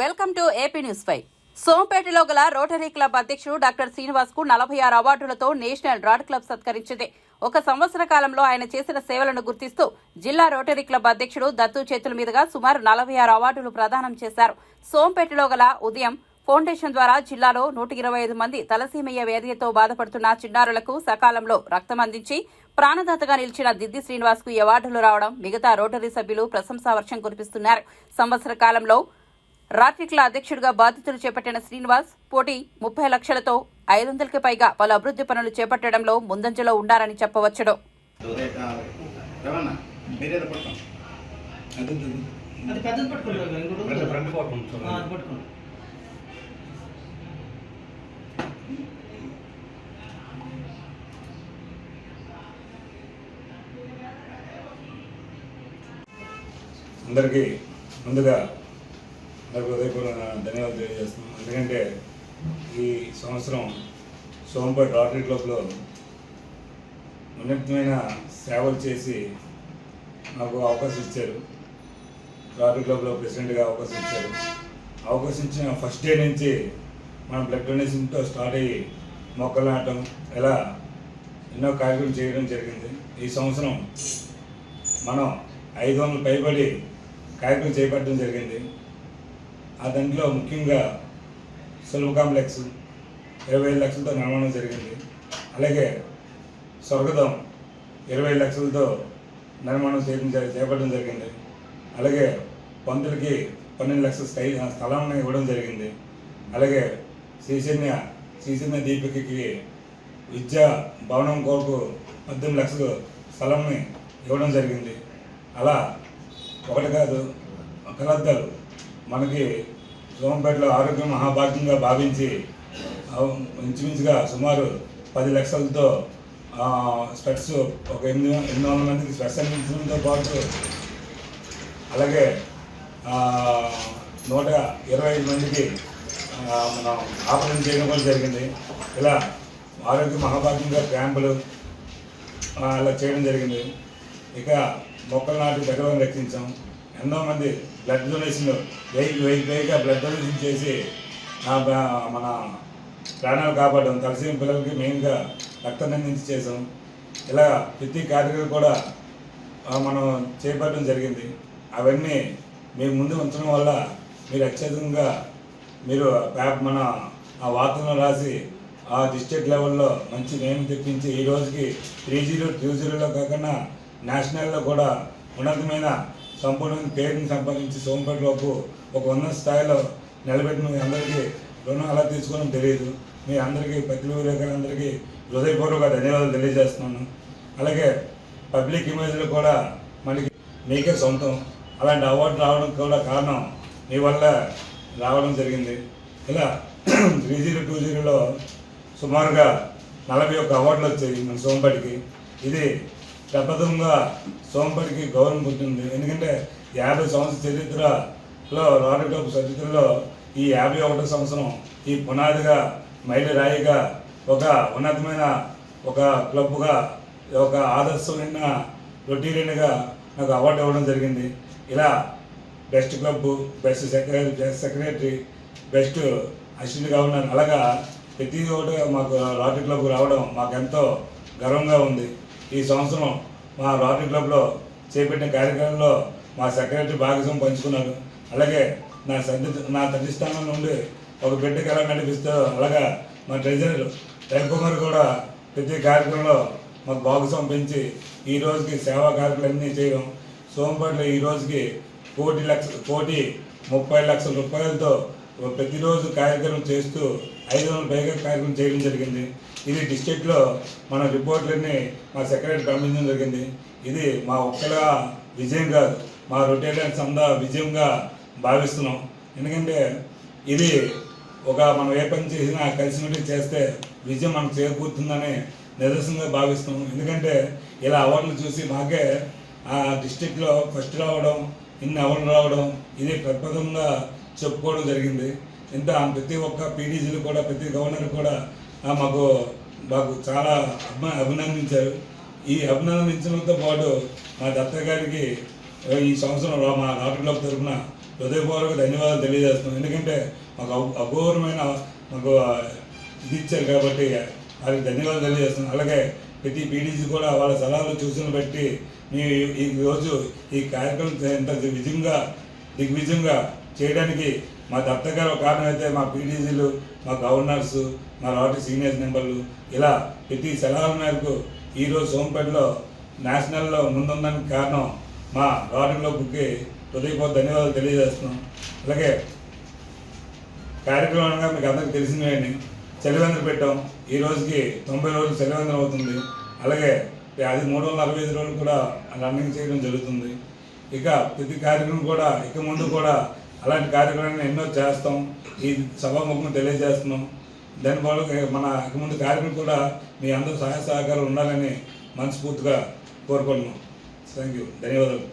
Welcome to AP news 5. సోంపేటలో గల rotary club అధ్యక్షుడు doctor Srinivas కు 46 అవార్డులతో నేషనల్ రాడ్ క్లబ్ సత్కరించింది. ఒక సంవత్సర కాలంలో ఆయన చేసిన సేవలను గుర్తిస్తూ జిల్లా రోటరీ క్లబ్ అధ్యక్షుడు దత్తు చేతుల మీదుగా సుమారు 46 అవార్డులు ప్రదానం చేశారు. సోంపేటలో గల ఉదయం ఫౌండేషన్ ద్వారా జిల్లాలో 125 మంది తలసీమయ్య వ్యాధితో బాధపడుతున్న చిన్నారులకు సకాలంలో రక్తం అందించి ప్రాణదాతగా నిలిచిన దిద్ది శ్రీనివాస్ కు అవార్డులు రావడం మిగతా రోటరీ సభ్యులు ప్రశంసా వర్షం కురిపిస్తున్నారు. సంవత్సర కాలంలో రాట్రిక్ల అధ్యక్షుడిగా బాధ్యతలు చేపట్టిన శ్రీనివాస్ పోటీ 30 లక్షలతో 500కి పైగా పలు అభివృద్ధి పనులు చేపట్టడంలో ముందంజలో ఉండారని చెప్పవచ్చును. అందరికీ ముందుగా నాకు హృదయపూర్వక ధన్యవాదాలు తెలియజేస్తున్నాను. ఎందుకంటే ఈ సంవత్సరం సోంపేట రోటరీ క్లబ్లో ఉన్నతమైన సేవలు చేసి నాకు అవకాశం ఇచ్చారు. రోటరీ క్లబ్లో ప్రెసిడెంట్గా అవకాశం ఇచ్చారు. అవకాశం ఇచ్చిన ఫస్ట్ డే నుంచి మనం బ్లడ్ డొనేషన్తో స్టార్ట్ అయ్యి మొక్కలు నాటడం ఇలా ఎన్నో కార్యక్రమాలు చేయడం జరిగింది. ఈ సంవత్సరం మనం 500 పైబడి కార్యక్రమం చేపట్టడం జరిగింది. ఆ దాంట్లో ముఖ్యంగా సులభ కాంప్లెక్స్ 25 లక్షలతో నిర్మాణం జరిగింది. అలాగే స్వర్గదం 20 లక్షలతో నిర్మాణం చేపట్టడం జరిగింది. అలాగే పంతులకి 12 లక్షల స్థలాన్ని ఇవ్వడం జరిగింది. అలాగే శ్రీచైతన్య దీపికకి విద్యా భవనం కొరకు 18 లక్షల స్థలాన్ని ఇవ్వడం జరిగింది. అలా ఒకటి కాదు కలద్దాలు మనకి సోంపేటలో ఆరోగ్య మహాభాగ్యంగా భావించి ఇంచుమించుగా సుమారు 10 లక్షలతో స్పెట్స్ ఒక 800 మందికి స్పెట్స్ అందించడంతో పాటు అలాగే 125 మందికి మనం ఆపరేషన్ చేయడం కూడా జరిగింది. ఇలా ఆరోగ్య మహాభాగ్యంగా క్యాంపులు అలా చేయడం జరిగింది. ఇక మొక్కలు నాటి దగ్గరని రక్షించాం. ఎంతో మంది బ్లడ్ డొనేషన్ 1000 పైగా బ్లడ్ డొనేషన్ చేసి మన ప్రాణాలు కాపాడడం, తలసీమ పిల్లలకి మెయిన్గా రక్తం అందించి చేసాం. ఇలా ప్రతి కార్యక్రమం కూడా మనం చేపట్టడం జరిగింది. అవన్నీ మీ ముందు ఉంచడం వల్ల మీరు అత్యధికంగా మీరు మన ఆ వార్తలను రాసి ఆ డిస్ట్రిక్ట్ లెవెల్లో మంచి నేమ్ తెప్పించి ఈ రోజుకి 3020లో కాకుండా నేషనల్లో కూడా ఉన్నతమైన సంపూర్ణమైన పేరుని సంపాదించి సోంపేటలోపు ఒక ఉన్నత స్థాయిలో నిలబెట్టిన మీ అందరికీ రుణం అలా తీసుకోవడం తెలియదు. మీ అందరికీ పత్రికలందరికీ హృదయపూర్వక ధన్యవాదాలు తెలియజేస్తున్నాను. అలాగే పబ్లిక్ ఇమేజ్లు కూడా మనకి మీకే సొంతం. అలాంటి అవార్డు రావడం కూడా కారణం మీ వల్ల రావడం జరిగింది. ఇలా 3020లో సుమారుగా 41 అవార్డులు వచ్చాయి మన సోంపేటకి. ఇది ప్రపథంగా సోంపేటకి గౌరవం పుట్టింది. ఎందుకంటే 50 సంవత్సరాల చరిత్రలో రోటరీ క్లబ్ చరిత్రలో ఈ 51వ సంవత్సరం ఈ పునాదిగా మైలురాయిగా ఒక ఉన్నతమైన ఒక క్లబ్గా ఒక ఆదర్శమైన రొటీరియన్గా నాకు అవార్డు ఇవ్వడం జరిగింది. ఇలా best club, best secretary, best assistant governor అలాగా ప్రతి ఒకటి మాకు రోటరీ క్లబ్ రావడం మాకెంతో గర్వంగా ఉంది. ఈ సంవత్సరం మా రోటరీ క్లబ్లో చేపట్టిన కార్యక్రమంలో మా సెక్రటరీ భాగస్వామ్యం పంచుకున్నారు. అలాగే నా తండ్రి స్థానం నుండి ఒక బిడ్డకి ఎలా నడిపిస్తారో అలాగా మా ట్రెజరర్ రవికుమార్ కూడా ప్రతి కార్యక్రమంలో మాకు భాగస్వామ్యం పెంచి ఈ రోజుకి సేవా కార్యక్రమాలన్నీ చేయడం. సోంపేటలో ఈ రోజుకి 1,30,00,000 రూపాయలతో ప్రతిరోజు కార్యక్రమం చేస్తూ 500 పైగా కార్యక్రమం చేయడం జరిగింది. ఇది డిస్ట్రిక్ట్లో మన రిపోర్ట్లన్నీ మా సెక్రటరీ పంపించడం జరిగింది. ఇది మా ఒక్కల విజయం కాదు, మా రొటేరియన్స్ అంతా విజయంగా భావిస్తున్నాం. ఎందుకంటే ఇది ఒక మనం ఏ పని చేసినా కలిసిమెలిసి చేస్తే విజయం మనకు చేకూరుతుందని నిదర్శనంగా భావిస్తున్నాం. ఎందుకంటే ఇలా అవార్డులు చూసి మాకే ఆ డిస్ట్రిక్ట్లో ఫస్ట్ రావడం, ఇన్ని అవార్డులు రావడం ఇది ప్రప్రథంగా చెప్పుకోవడం జరిగింది. ఇంత ప్రతి ఒక్క పీడీజీలు కూడా ప్రతి గవర్నర్ కూడా మాకు చాలా అభినందించారు. ఈ అభినందించడంతో పాటు మా దత్త గారికి ఈ సంవత్సరం మా రోటరీ క్లబ్ తరఫున హృదయపూర్వక ధన్యవాదాలు తెలియజేస్తున్నాం. ఎందుకంటే మాకు అపూర్వమైన మాకు ఇది ఇచ్చారు కాబట్టి వారికి ధన్యవాదాలు తెలియజేస్తున్నాం. అలాగే ప్రతి పీడీసీ కూడా వాళ్ళ సలహాలు సూచనలు బట్టి మేము ఈరోజు ఈ కార్యక్రమం ఇంత దిగ్విజయంగా చేయడానికి మా దత్త గారు ఒక కారణం అయితే మా పీడీసీలు, మా గవర్నర్స్, మా రోటరీ సీనియర్ మెంబర్లు ఇలా ప్రతి సలహాల మేరకు ఈరోజు సోంపేటలో నేషనల్లో ముందుందానికి కారణం మా రోటరీలో బుక్కి హృదయపూర్వక ధన్యవాదాలు తెలియజేస్తున్నాం. అలాగే కార్యక్రమంగా మీకు అందరికీ తెలిసినవి చలివేంద్ర పెట్టాం. ఈ రోజుకి 90 రోజులు చలివేంద్రం అవుతుంది. అలాగే అది 365 రోజులు కూడా రన్నింగ్ చేయడం జరుగుతుంది. ఇక ప్రతి కార్యక్రమం కూడా ఇక ముందు కూడా అలాంటి కార్యక్రమాలను ఎన్నో చేస్తాం. ఈ సభాముఖం తెలియజేస్తున్నాం. దానివల్ల మన ఇక ముందు కార్యక్రమం కూడా మీ అందరూ సహాయ సహకారాలు ఉండాలని మనస్ఫూర్తిగా కోరుకుంటున్నాం. Thank you. ధన్యవాదాలు.